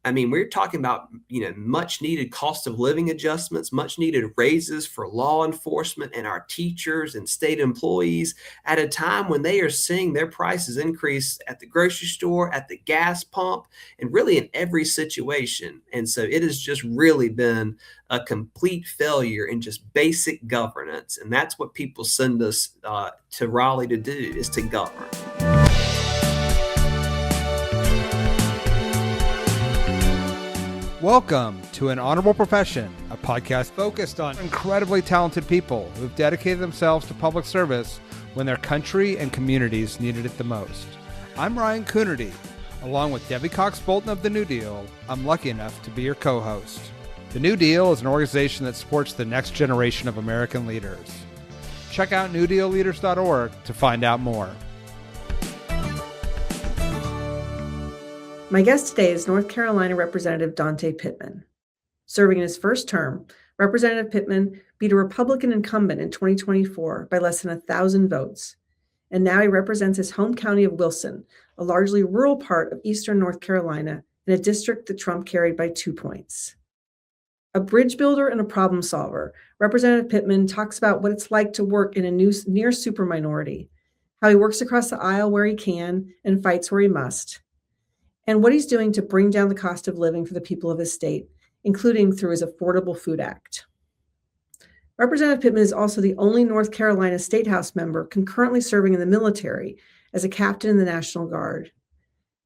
I mean, we're talking about, much needed cost of living adjustments, much needed raises for law enforcement and our teachers and state employees at a time when they are seeing their prices increase at the grocery store, at the gas pump, and really in every situation. And so it has just really been a complete failure in just basic governance. And that's what people send us to Raleigh to do, is to govern. Welcome to An Honorable Profession, a podcast focused on incredibly talented people who've dedicated themselves to public service when their country and communities needed it the most. I'm Ryan Coonerty. Along with Debbie Cox-Bultan of the NewDEAL, I'm lucky enough to be your co-host. The NewDEAL is an organization that supports the next generation of American leaders. Check out newdealleaders.org to find out more. My guest today is North Carolina Representative Dante Pittman. Serving in his first term, Representative Pittman beat a Republican incumbent in 2024 by less than 1,000 votes. And now he represents his home county of Wilson, a largely rural part of eastern North Carolina, in a district that Trump carried by 2 points. A bridge builder and a problem solver, Representative Pittman talks about what it's like to work in a near super minority, how he works across the aisle where he can and fights where he must, and what he's doing to bring down the cost of living for the people of his state, including through his Affordable Food Act. Representative Pittman is also the only North Carolina State House member concurrently serving in the military as a captain in the National Guard.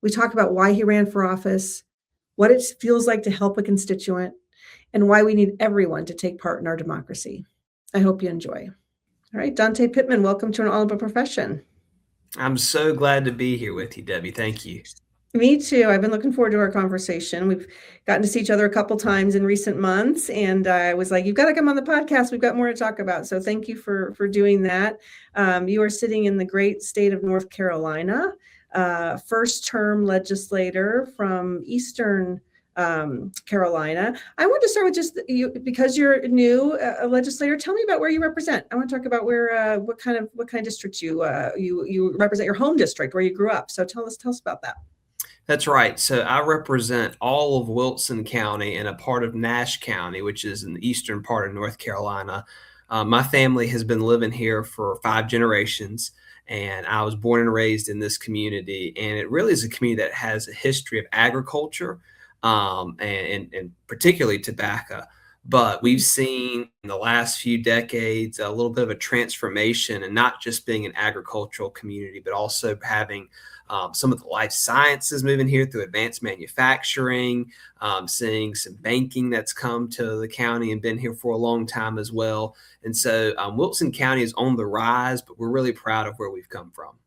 We talk about why he ran for office, what it feels like to help a constituent, and why we need everyone to take part in our democracy. I hope you enjoy. All right, Dante Pittman, welcome to An Honorable Profession. I'm so glad to be here with you, Debbie. Thank you. Me too. I've been looking forward to our conversation. We've gotten to see each other a couple times in recent months, and I was like, you've got to come on the podcast. We've got more to talk about. So thank you for doing that. You are sitting in the great state of North Carolina, first-term legislator from Eastern Carolina. I want to start with just you, because you're new, a legislator. Tell me about where you represent. I want to talk about where, what kind of district you represent, your home district where you grew up. So tell us about that. That's right. So I represent all of Wilson County and a part of Nash County, which is in the eastern part of North Carolina. My family has been living here for 5 generations, and I was born and raised in this community. And it really is a community that has a history of agriculture and particularly tobacco. But we've seen in the last few decades a little bit of a transformation, and not just being an agricultural community, but also having some of the life sciences moving here through advanced manufacturing, seeing some banking that's come to the county and been here for a long time as well. And so Wilson County is on the rise, but we're really proud of where we've come from.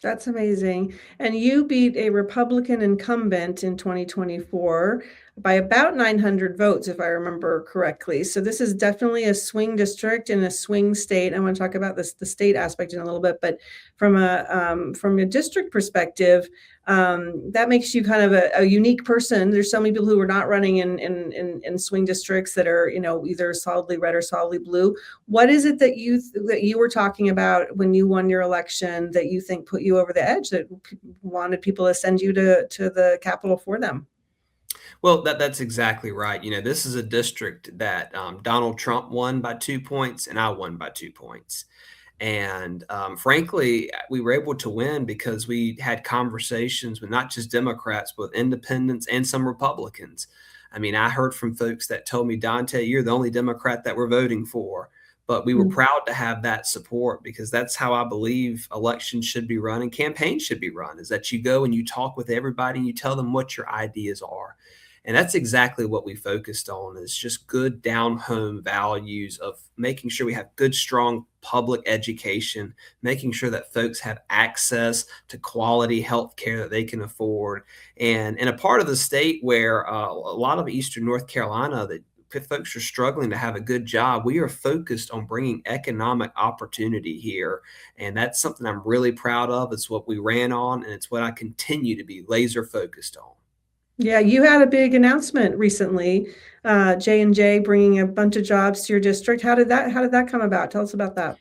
That's amazing. And you beat a Republican incumbent in 2024 by about 900 votes, if I remember correctly. So this is definitely a swing district in a swing state. I want to talk about the state aspect in a little bit, but from a district perspective, that makes you kind of a unique person. There's so many people who are not running in swing districts that are, either solidly red or solidly blue. What is it that you were talking about when you won your election that you think put you over the edge, that wanted people to send you to the Capitol for them? Well, that's exactly right. This is a district that Donald Trump won by 2 points and I won by 2 points. And frankly, we were able to win because we had conversations with not just Democrats, but independents and some Republicans. I mean, I heard from folks that told me, Dante, you're the only Democrat that we're voting for. But we were proud to have that support, because that's how I believe elections should be run and campaigns should be run, is that you go and you talk with everybody and you tell them what your ideas are. And that's exactly what we focused on, is just good down home values of making sure we have good, strong public education, making sure that folks have access to quality health care that they can afford. And in a part of the state where a lot of eastern North Carolina, that folks are struggling to have a good job, we are focused on bringing economic opportunity here. And that's something I'm really proud of. It's what we ran on, and it's what I continue to be laser focused on. Yeah, you had a big announcement recently, J&J bringing a bunch of jobs to your district. How did that come about? Tell us about that.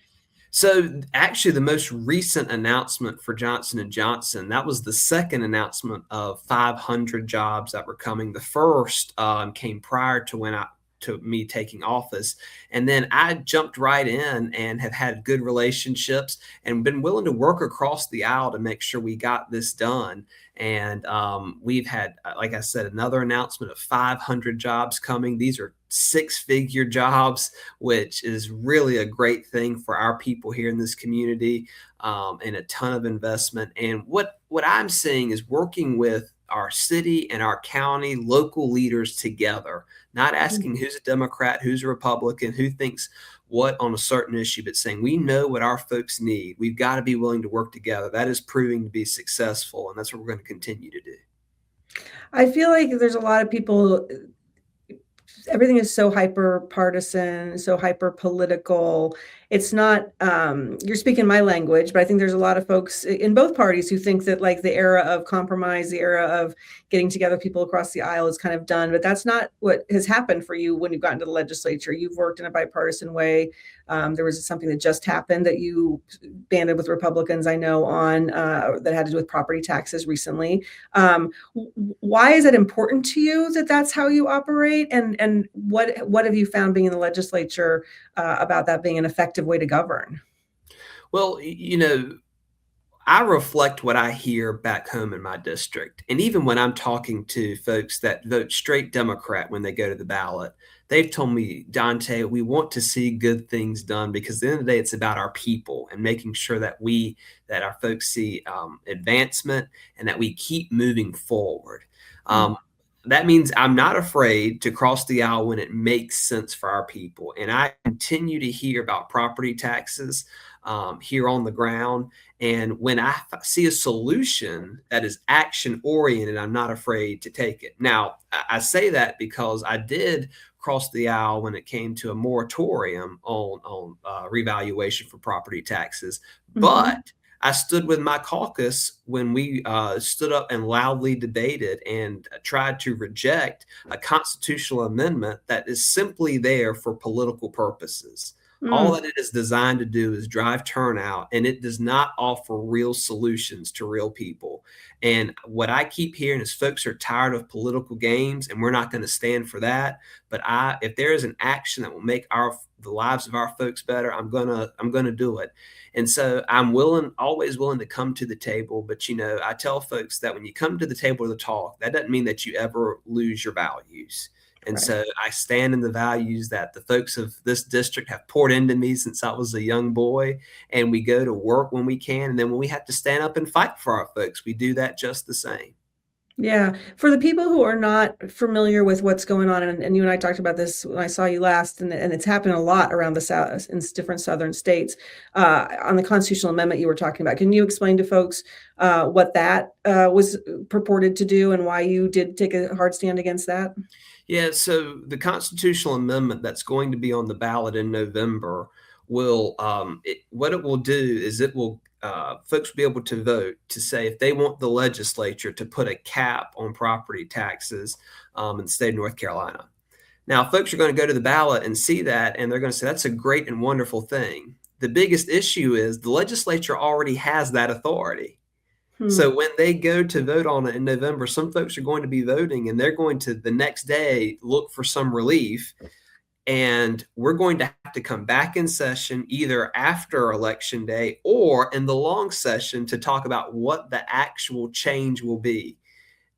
So actually, the most recent announcement for Johnson and Johnson, that was the second announcement of 500 jobs that were coming. The first came prior to to me taking office, and then I jumped right in and have had good relationships and been willing to work across the aisle to make sure we got this done. And we've had, like I said, another announcement of 500 jobs coming. These are six-figure jobs, which is really a great thing for our people here in this community, and a ton of investment. And what I'm seeing is working with our city and our county local leaders together, not asking who's a Democrat, who's a Republican, who thinks what on a certain issue, but saying we know what our folks need. We've got to be willing to work together. That is proving to be successful, and that's what we're going to continue to do. I feel like there's a lot of people, everything is so hyper partisan, so hyper political. It's not, you're speaking my language, but I think there's a lot of folks in both parties who think that like the era of compromise, the era of getting together people across the aisle is kind of done. But that's not what has happened for you when you've gotten to the legislature. You've worked in a bipartisan way. There was something that just happened that you banded with Republicans, I know, on that had to do with property taxes recently. Why is it important to you that that's how you operate? And what have you found being in the legislature about that being an effective way to govern? Well, I reflect what I hear back home in my district. And even when I'm talking to folks that vote straight Democrat when they go to the ballot, they've told me, Dante, we want to see good things done because at the end of the day, it's about our people and making sure that that our folks see advancement and that we keep moving forward. That means I'm not afraid to cross the aisle when it makes sense for our people. And I continue to hear about property taxes here on the ground. And when I see a solution that is action oriented, I'm not afraid to take it. Now, I say that because I did cross the aisle when it came to a moratorium on revaluation for property taxes. But I stood with my caucus when we stood up and loudly debated and tried to reject a constitutional amendment that is simply there for political purposes. All that it is designed to do is drive turnout, and it does not offer real solutions to real people. And what I keep hearing is folks are tired of political games, and we're not going to stand for that. But if there is an action that will make the lives of our folks better, I'm gonna do it. And so I'm always willing to come to the table. But I tell folks that when you come to the table to talk, that doesn't mean that you ever lose your values. And so I stand in the values that the folks of this district have poured into me since I was a young boy. And we go to work when we can. And then when we have to stand up and fight for our folks, we do that just the same. Yeah. For the people who are not familiar with what's going on, and you and I talked about this when I saw you last, and it's happened a lot around the South in different southern states, on the constitutional amendment you were talking about. Can you explain to folks what that was purported to do and why you did take a hard stand against that? Yeah, so the constitutional amendment that's going to be on the ballot in November will, what it will do is it will, folks will be able to vote to say if they want the legislature to put a cap on property taxes in the state of North Carolina. Now, folks are going to go to the ballot and see that, and they're going to say that's a great and wonderful thing. The biggest issue is the legislature already has that authority. So when they go to vote on it in November, some folks are going to be voting and they're going to the next day look for some relief. And we're going to have to come back in session either after election day or in the long session to talk about what the actual change will be.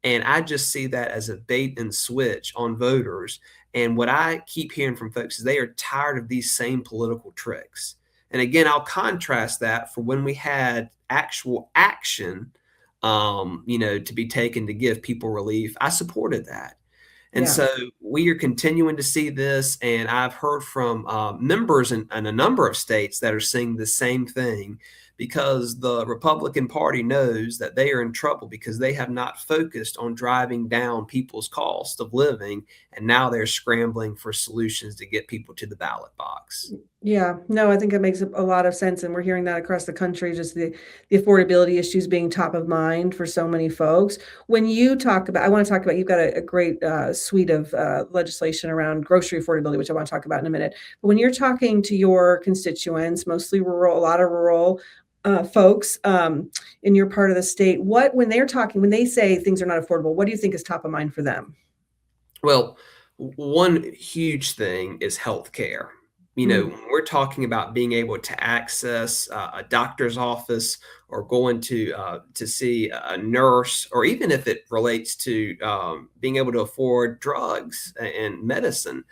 And I just see that as a bait and switch on voters. And what I keep hearing from folks is they are tired of these same political tricks. And again, I'll contrast that for when we had actual action, to be taken to give people relief. I supported that. And so we are continuing to see this. And I've heard from members in a number of states that are seeing the same thing, because the Republican Party knows that they are in trouble because they have not focused on driving down people's cost of living. And now they're scrambling for solutions to get people to the ballot box. Yeah, no, I think it makes a lot of sense, and we're hearing that across the country, just the affordability issues being top of mind for so many folks. When you talk about, I want to talk about, you've got a great suite of legislation around grocery affordability, which I want to talk about in a minute. But when you're talking to your constituents, mostly rural, a lot of rural folks in your part of the state, when they say things are not affordable, what do you think is top of mind for them? Well, one huge thing is healthcare. Mm, When we're talking about being able to access a doctor's office or going to see a nurse, or even if it relates to being able to afford drugs and medicine,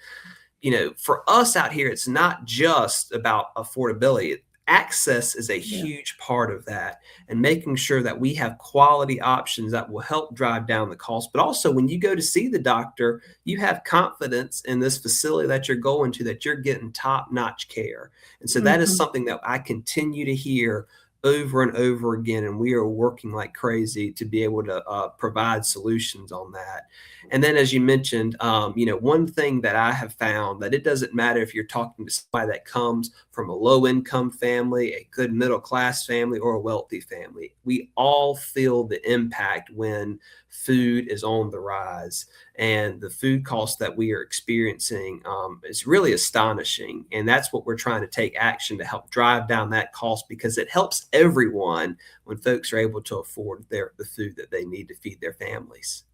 for us out here, it's not just about affordability. Access is a yeah. huge part of that, and making sure that we have quality options that will help drive down the cost. But also, when you go to see the doctor, you have confidence in this facility that you're going to, that you're getting top-notch care. And so that is Mhm. something that I continue to hear over and over again, and we are working like crazy to be able to provide solutions on that. And then, as you mentioned, one thing that I have found, that it doesn't matter if you're talking to somebody that comes from a low income family, a good middle class family, or a wealthy family. We all feel the impact when food is on the rise, and the food costs that we are experiencing is really astonishing. And that's what we're trying to take action to help drive down that cost, because it helps everyone when folks are able to afford the food that they need to feed their families.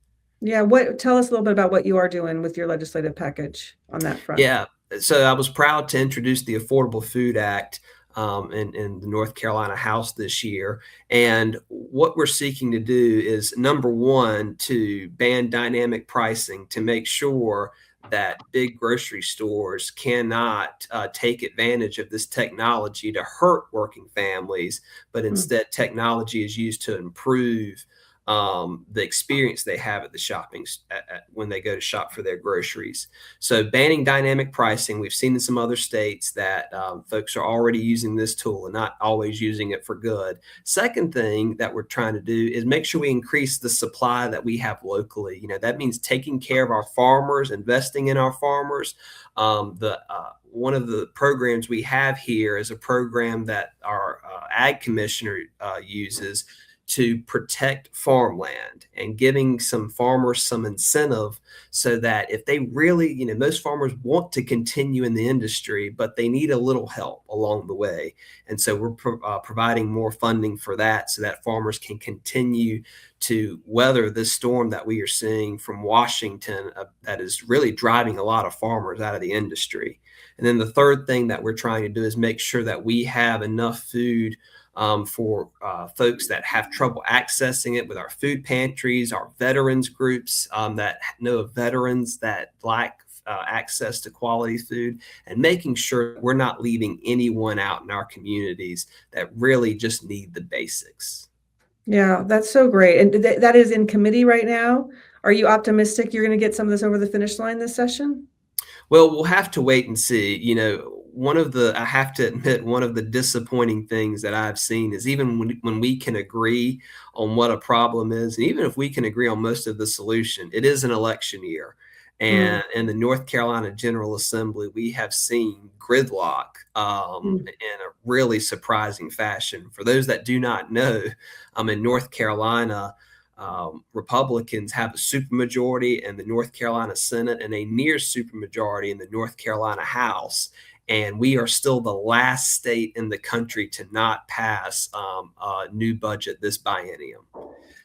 Yeah, tell us a little bit about what you are doing with your legislative package on that front. Yeah. So I was proud to introduce the Affordable Food Act in the North Carolina House this year. And what we're seeking to do is, number one, to ban dynamic pricing, to make sure that big grocery stores cannot take advantage of this technology to hurt working families, but Mm. instead technology is used to improve the experience they have at the when they go to shop for their groceries. So banning dynamic pricing, we've seen in some other states that folks are already using this tool and not always using it for good. Second thing that we're trying to do is make sure we increase the supply that we have locally. That means taking care of our farmers, investing in our farmers. One of the programs we have here is a program that our ag commissioner uses to protect farmland, and giving some farmers some incentive, so that if they really, most farmers want to continue in the industry, but they need a little help along the way. And so we're providing more funding for that, so that farmers can continue to weather this storm that we are seeing from Washington that is really driving a lot of farmers out of the industry. And then the third thing that we're trying to do is make sure that we have enough food for folks that have trouble accessing it, with our food pantries, our veterans groups that know of veterans that lack access to quality food, and making sure we're not leaving anyone out in our communities that really just need the basics. Yeah, that's so great. And that is in committee right now. Are you optimistic you're going to get some of this over the finish line this session? Well, we'll have to wait and see. I have to admit, one of the disappointing things that I've seen is, even when we can agree on what a problem is, and even if we can agree on most of the solution, it is an election year. Mm, And in the North Carolina General Assembly, we have seen gridlock mm, in a really surprising fashion. For those that do not know, in North Carolina, Republicans have a supermajority in the North Carolina Senate and a near supermajority in the North Carolina House. And we are still the last state in the country to not pass a new budget this biennium.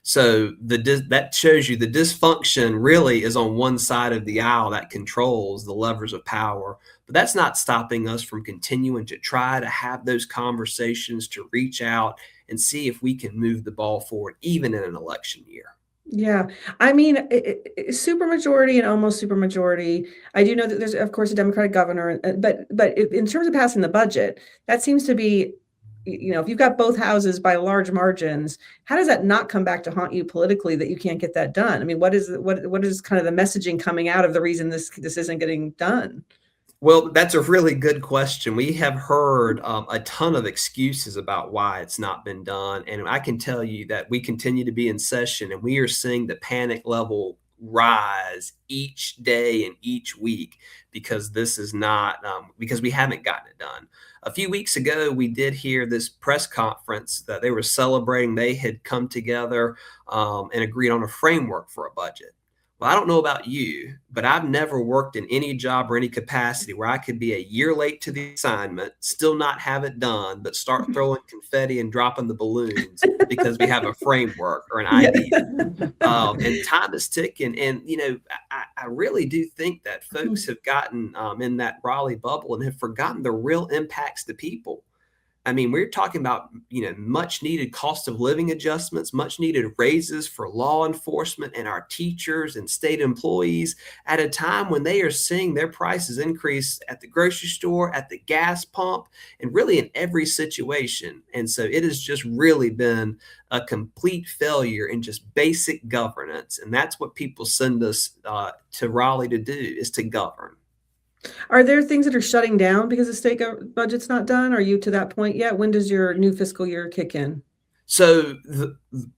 So that shows you the dysfunction really is on one side of the aisle that controls the levers of power. But that's not stopping us from continuing to try to have those conversations, to reach out and see if we can move the ball forward, even in an election year. yeah. I mean, supermajority and almost supermajority. I do know that there's, of course, a Democratic governor, but in terms of passing the budget, that seems to be, if you've got both houses by large margins, how does that not come back to haunt you politically, that you can't get that done? I mean, what is kind of the messaging coming out of the reason this isn't getting done? Well, that's a really good question. We have heard a ton of excuses about why it's not been done. And I can tell you that we continue to be in session and we are seeing the panic level rise each day and each week because this is not, because we haven't gotten it done. A few weeks ago, we did hear this press conference that they were celebrating. They had come together and agreed on a framework for a budget. Well, I don't know about you, but I've never worked in any job or any capacity where I could be a year late to the assignment, still not have it done, but start throwing confetti and dropping the balloons because we have a framework or an idea. And time is ticking. And, I really do think that folks have gotten in that Raleigh bubble and have forgotten the real impacts to people. I mean, we're talking about, much needed cost of living adjustments, much needed raises for law enforcement and our teachers and state employees at a time when they are seeing their prices increase at the grocery store, at the gas pump, and really in every situation. And so it has just really been a complete failure in just basic governance. And that's what people send us to Raleigh to do, is to govern. Are there things that are shutting down because the state budget's not done? Are you to that point yet? When does your new fiscal year kick in? So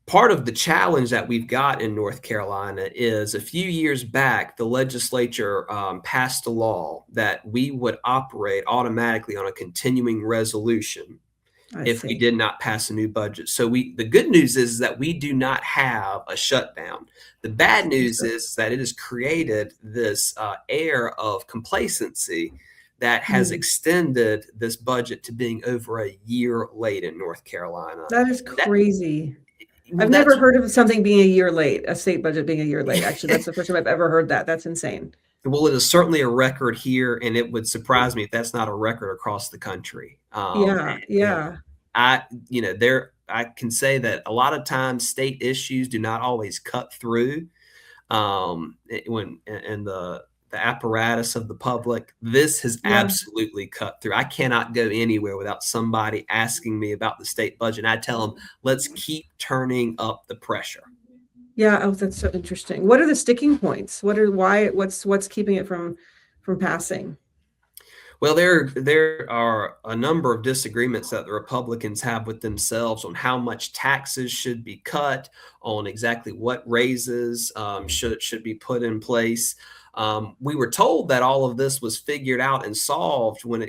part of the challenge that we've got in North Carolina is a few years back, the legislature passed a law that we would operate automatically on a continuing resolution if we did not pass a new budget. So the good news is that we do not have a shutdown. The bad news is that it has created this air of complacency that has extended this budget to being over a year late in North Carolina. That is crazy. I've never heard of something being a year late, a state budget being a year late. Actually, that's the first time I've ever heard that. That's insane. Well, it is certainly a record here, and it would surprise me if that's not a record across the country. Yeah. I can say that a lot of times state issues do not always cut through when the apparatus of the public. This has absolutely cut through. I cannot go anywhere without somebody asking me about the state budget. And I tell them, let's keep turning up the pressure. Yeah. Oh, that's so interesting. What are the sticking points? What's keeping it from passing? Well, there are a number of disagreements that the Republicans have with themselves on how much taxes should be cut, on exactly what raises should be put in place. We were told that all of this was figured out and solved when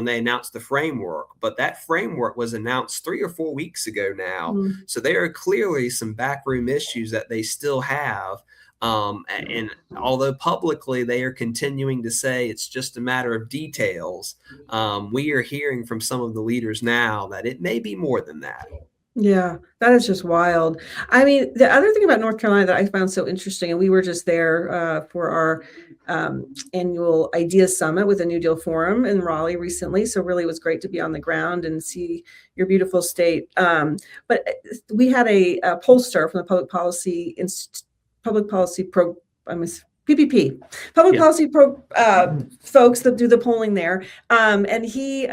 they announced the framework, but that framework was announced 3 or 4 weeks ago now. So there are clearly some backroom issues that they still have. And although publicly they are continuing to say it's just a matter of details, we are hearing from some of the leaders now that it may be more than that. Yeah, that is just wild. I mean, the other thing about North Carolina that I found so interesting, and we were just there for our annual Ideas Summit with the NewDEAL Forum in Raleigh recently. So really it was great to be on the ground and see your beautiful state. But we had a pollster from the Public Policy PPP, Policy folks that do the polling there. And he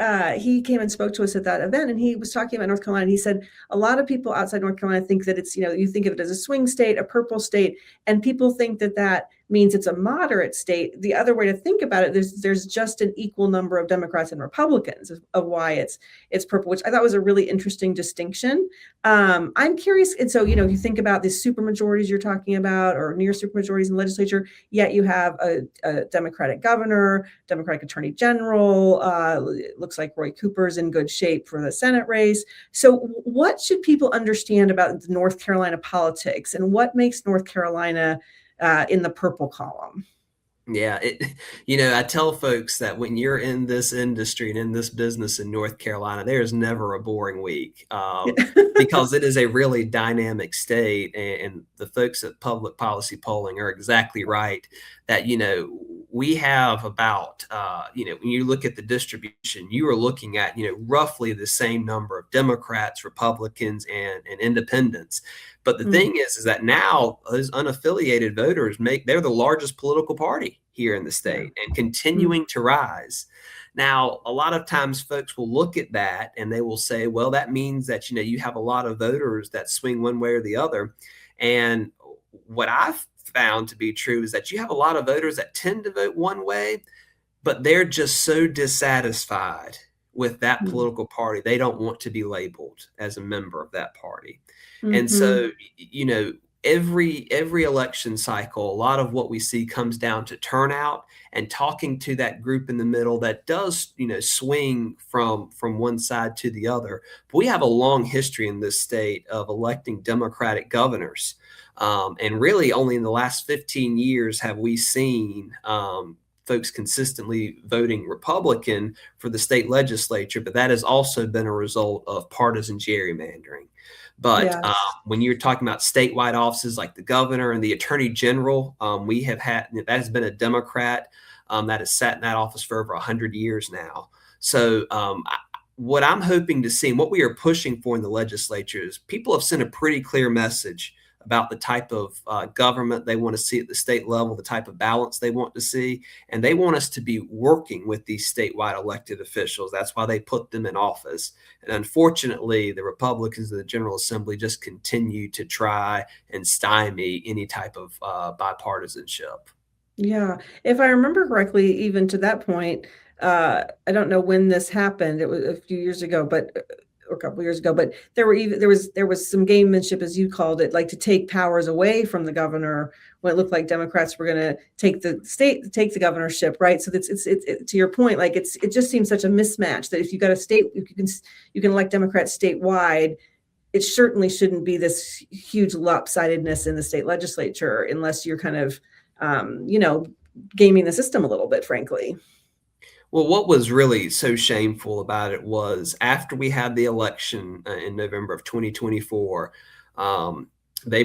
came and spoke to us at that event, and he was talking about North Carolina. And he said a lot of people outside North Carolina think that it's, you think of it as a swing state, a purple state, and people think that means it's a moderate state. The other way to think about it, there's just an equal number of Democrats and Republicans of why it's purple, which I thought was a really interesting distinction. I'm curious. And so, you think about the supermajorities you're talking about, or near supermajorities in the legislature, yet you have a Democratic governor, Democratic attorney general. It looks like Roy Cooper's in good shape for the Senate race. So what should people understand about the North Carolina politics, and what makes North Carolina in the purple column? Yeah, I tell folks that when you're in this industry and in this business in North Carolina, there's never a boring week because it is a really dynamic state. And the folks at Public Policy Polling are exactly right that, we have about, when you look at the distribution, you are looking at, roughly the same number of Democrats, Republicans, and independents. But the thing is that now those unaffiliated voters they're the largest political party here in the state and continuing to rise. Now, a lot of times folks will look at that and they will say, well, that means that, you have a lot of voters that swing one way or the other. And what I've found to be true is that you have a lot of voters that tend to vote one way, but they're just so dissatisfied with that Mm. political party. They don't want to be labeled as a member of that party. And Mhm. so, every election cycle, a lot of what we see comes down to turnout and talking to that group in the middle that does, swing from one side to the other. But we have a long history in this state of electing Democratic governors. And really, only in the last 15 years have we seen folks consistently voting Republican for the state legislature, but that has also been a result of partisan gerrymandering. But Yes. when you're talking about statewide offices like the governor and the attorney general, we have had that has been a Democrat that has sat in that office for over 100 years now. So, what I'm hoping to see and what we are pushing for in the legislature is people have sent a pretty clear message about the type of government they want to see at the state level, the type of balance they want to see. And they want us to be working with these statewide elected officials. That's why they put them in office. And unfortunately, the Republicans in the General Assembly just continue to try and stymie any type of bipartisanship. Yeah. If I remember correctly, even to that point, I don't know when this happened. It was a few years ago, but or a couple years ago, but there was some gamemanship, as you called it, like to take powers away from the governor when it looked like Democrats were going to take the governorship, right? So it's to your point, like it just seems such a mismatch that if you got a state, you can elect Democrats statewide. It certainly shouldn't be this huge lopsidedness in the state legislature unless you're kind of um, you know, gaming the system a little bit, frankly. Well, what was really so shameful about it was after we had the election in November of 2024, um, they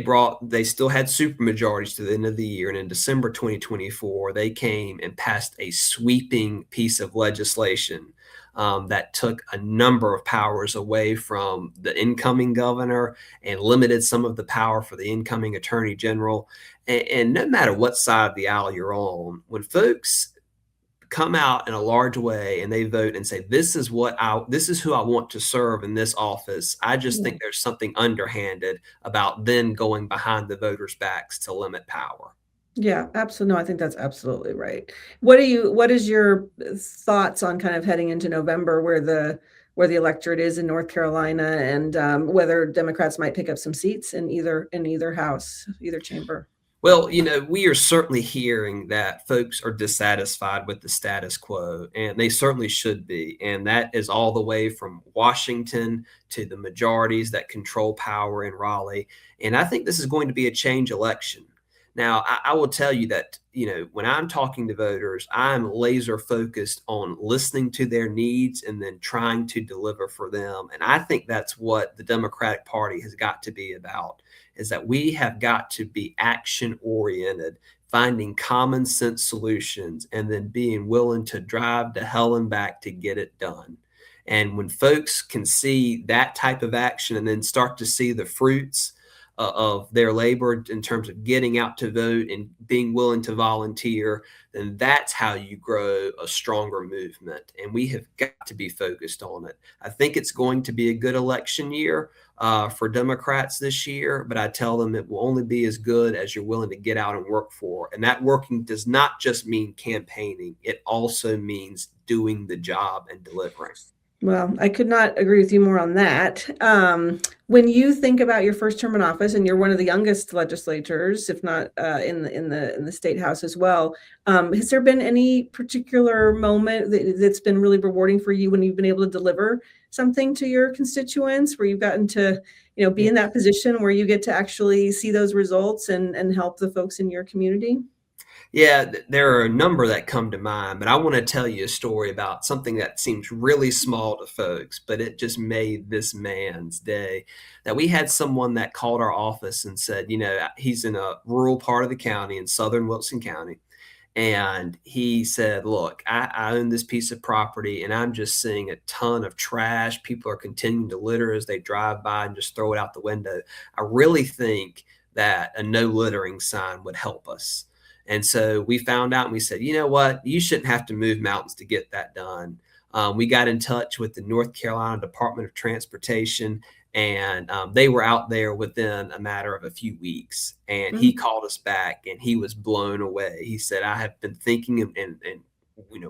still had supermajorities to the end of the year. And in December 2024, they came and passed a sweeping piece of legislation that took a number of powers away from the incoming governor and limited some of the power for the incoming attorney general. And no matter what side of the aisle you're on, when folks come out in a large way and they vote and say this is who I want to serve in this office. I just Yeah. think there's something underhanded about then going behind the voters' backs to limit power. Yeah, absolutely. No, I think that's absolutely right. What is your thoughts on kind of heading into November where the electorate is in North Carolina and whether Democrats might pick up some seats in either house, either chamber? Well, we are certainly hearing that folks are dissatisfied with the status quo, and they certainly should be. And that is all the way from Washington to the majorities that control power in Raleigh. And I think this is going to be a change election. Now, I will tell you that, when I'm talking to voters, I'm laser focused on listening to their needs and then trying to deliver for them. And I think that's what the Democratic Party has got to be about is that we have got to be action oriented, finding common sense solutions, and then being willing to drive to hell and back to get it done. And when folks can see that type of action and then start to see the fruits of their labor in terms of getting out to vote and being willing to volunteer, then that's how you grow a stronger movement. And we have got to be focused on it. I think it's going to be a good election year for Democrats this year, but I tell them it will only be as good as you're willing to get out and work for. And that working does not just mean campaigning, it also means doing the job and delivering. Well, I could not agree with you more on that. When you think about your first term in office, and you're one of the youngest legislators, if not in the state house as well, has there been any particular moment that's been really rewarding for you when you've been able to deliver something to your constituents, where you've gotten to, be in that position where you get to actually see those results and help the folks in your community? Yeah, there are a number that come to mind, but I want to tell you a story about something that seems really small to folks, but it just made this man's day. That we had someone that called our office and said, he's in a rural part of the county in southern Wilson County. And he said, look, I own this piece of property and I'm just seeing a ton of trash. People are continuing to litter as they drive by and just throw it out the window. I really think that a no littering sign would help us. And so we found out and we said, you know what? You shouldn't have to move mountains to get that done. We got in touch with the North Carolina Department of Transportation, and they were out there within a matter of a few weeks. And he Mhm. called us back and he was blown away. He said, I have been thinking and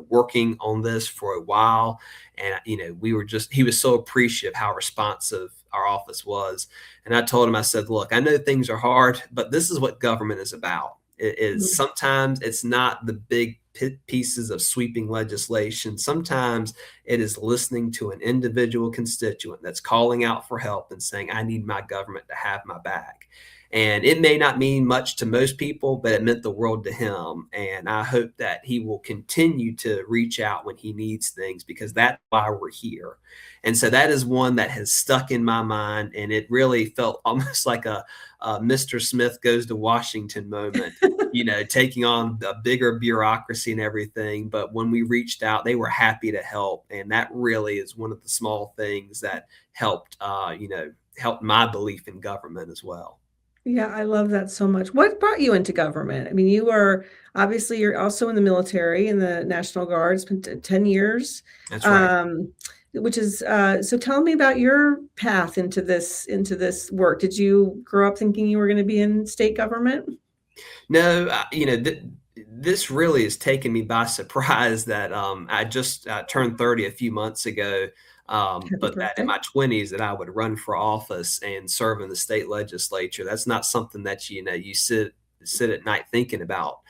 working on this for a while. And, he was so appreciative how responsive our office was. And I told him, I said, look, I know things are hard, but this is what government is about. It is Mhm. sometimes it's not the big pieces of sweeping legislation. Sometimes it is listening to an individual constituent that's calling out for help and saying, I need my government to have my back. And it may not mean much to most people, but it meant the world to him. And I hope that he will continue to reach out when he needs things, because that's why we're here. And so that is one that has stuck in my mind. And it really felt almost like a Mr. Smith goes to Washington moment, taking on the bigger bureaucracy and everything. But when we reached out, they were happy to help. And that really is one of the small things that helped my belief in government as well. Yeah, I love that so much. What brought you into government? I mean, you're also in the military, in the National Guard, spent 10 years. That's right. Which is so tell me about your path into this work. Did you grow up thinking you were going to be in state government? No, this really has taken me by surprise that I just turned 30 a few months ago. Happy But that in birthday. my 20s that I would run for office and serve in the state legislature. That's not something that you sit at night thinking about.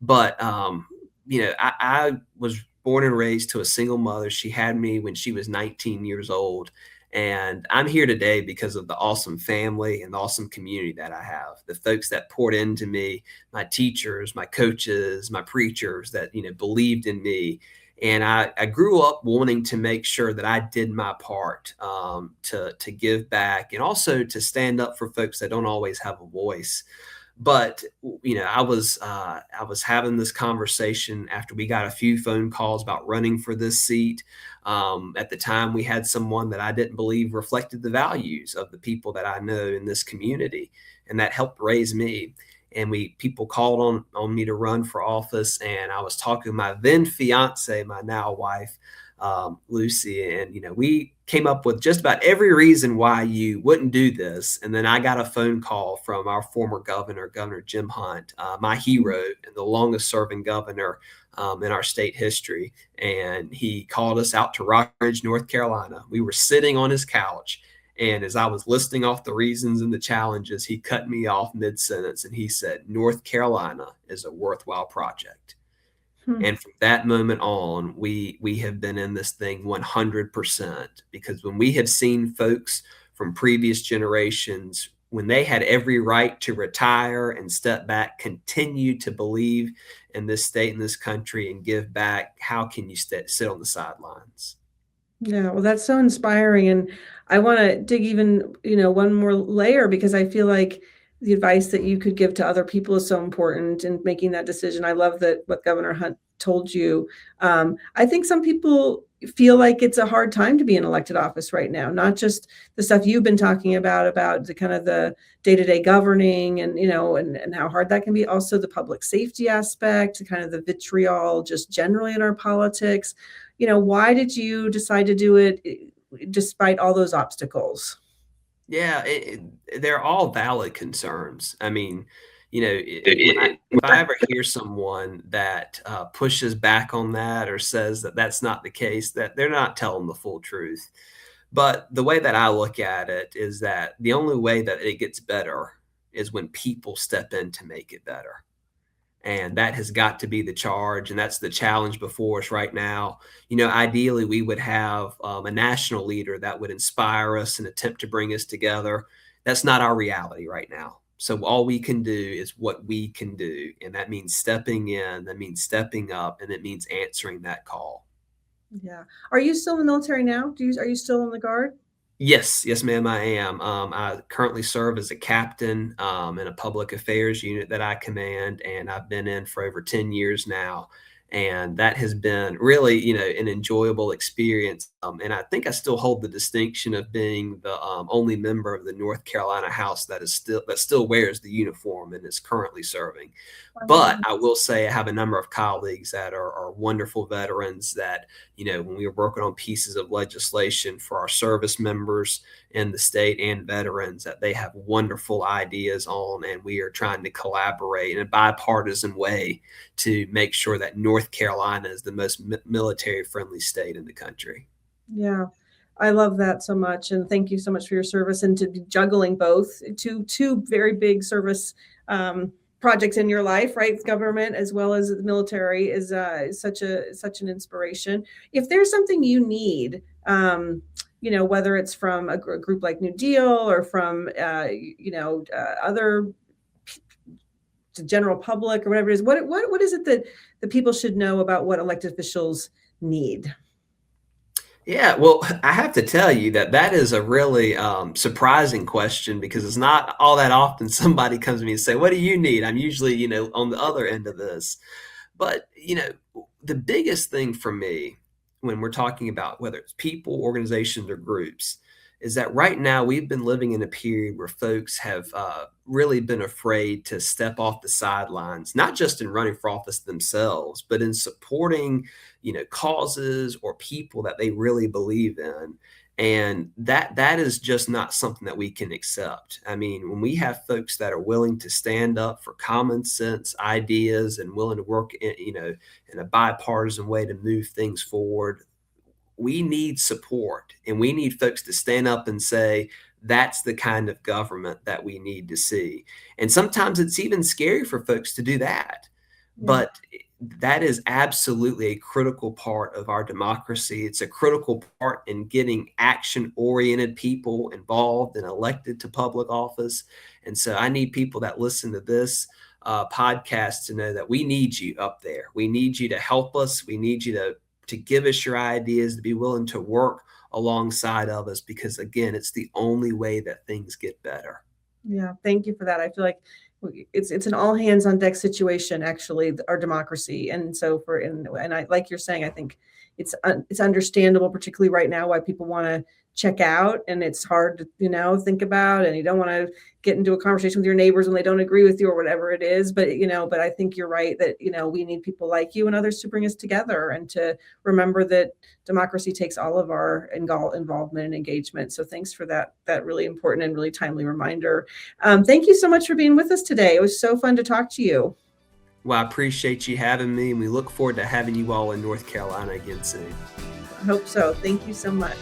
But I was born and raised to a single mother. She had me when she was 19 years old. And I'm here today because of the awesome family and the awesome community that I have. The folks that poured into me, my teachers, my coaches, my preachers that, believed in me. And I grew up wanting to make sure that I did my part, to give back, and also to stand up for folks that don't always have a voice. But I was having this conversation after we got a few phone calls about running for this seat. At the time, we had someone that I didn't believe reflected the values of the people that I know in this community, and that helped raise me. And people called on me to run for office, and I was talking to my then fiance, my now wife, Lucy, and we came up with just about every reason why you wouldn't do this. And then I got a phone call from our former governor, Governor Jim Hunt, my hero and the longest serving governor in our state history. And he called us out to Rockridge, North Carolina. We were sitting on his couch. And as I was listing off the reasons and the challenges, he cut me off mid-sentence and he said, North Carolina is a worthwhile project. Hmm. And from that moment on, we have been in this thing 100%, because when we have seen folks from previous generations, when they had every right to retire and step back, continue to believe in this state and this country and give back, how can you sit on the sidelines? Yeah, well, that's so inspiring. And I want to dig even, one more layer, because I feel like the advice that you could give to other people is so important in making that decision. I love that what Governor Hunt told you. I think some people feel like it's a hard time to be in elected office right now, not just the stuff you've been talking about the kind of the day-to-day governing and, and how hard that can be. Also the public safety aspect, kind of the vitriol just generally in our politics. Why did you decide to do it despite all those obstacles? Yeah, they're all valid concerns. I mean, if I ever hear someone that pushes back on that or says that that's not the case, that they're not telling the full truth. But the way that I look at it is that the only way that it gets better is when people step in to make it better. And that has got to be the charge. And that's the challenge before us right now. Ideally, we would have a national leader that would inspire us and attempt to bring us together. That's not our reality right now. So all we can do is what we can do. And that means stepping in, that means stepping up, and it means answering that call. Yeah. Are you still in the military now? Are you still in the Guard? Yes, yes, ma'am, I am. I currently serve as a captain in a public affairs unit that I command, and I've been in for over 10 years now. And that has been really, an enjoyable experience. And I think I still hold the distinction of being the only member of the North Carolina House that still wears the uniform and is currently serving. But I will say I have a number of colleagues that are wonderful veterans that, when we were working on pieces of legislation for our service members in the state and veterans, that they have wonderful ideas on, and we are trying to collaborate in a bipartisan way to make sure that North North Carolina is the most military-friendly state in the country. Yeah, I love that so much, and thank you so much for your service and to be juggling both two very big service projects in your life, right? Government as well as the military is such an inspiration. If there's something you need, whether it's from a group like NewDEAL or from other the general public or whatever it is, what is it that the people should know about what elected officials need? Yeah, well, I have to tell you that is a really surprising question because it's not all that often somebody comes to me and say, "What do you need?" I'm usually, on the other end of this. But, the biggest thing for me when we're talking about whether it's people, organizations, or groups is that right now we've been living in a period where folks have really been afraid to step off the sidelines, not just in running for office themselves, but in supporting, causes or people that they really believe in. And that is just not something that we can accept. I mean, when we have folks that are willing to stand up for common sense ideas and willing to work in a bipartisan way to move things forward, we need support, and we need folks to stand up and say, that's the kind of government that we need to see. And sometimes it's even scary for folks to do that. Yeah. But that is absolutely a critical part of our democracy. It's a critical part in getting action-oriented people involved and elected to public office. And so I need people that listen to this podcast to know that we need you up there. We need you to help us. We need you to give us your ideas, to be willing to work alongside of us, because again, it's the only way that things get better. Yeah, thank you for that. I feel like it's an all hands on deck situation, actually, our democracy. And so and I, like you're saying, I think it's understandable, particularly right now, why people want to check out, and it's hard to think about, and you don't want to get into a conversation with your neighbors when they don't agree with you or whatever it is. But but I think you're right that we need people like you and others to bring us together and to remember that democracy takes all of our involvement and engagement. So thanks for that really important and really timely reminder. Thank you so much for being with us today. It was so fun to talk to you. Well, I appreciate you having me, and we look forward to having you all in North Carolina again soon. I hope so. Thank you so much.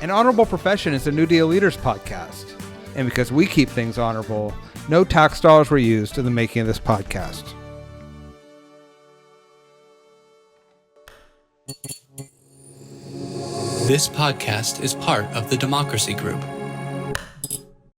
An Honorable Profession is a New Deal Leaders podcast. And because we keep things honorable, no tax dollars were used in the making of this podcast. This podcast is part of the Democracy Group.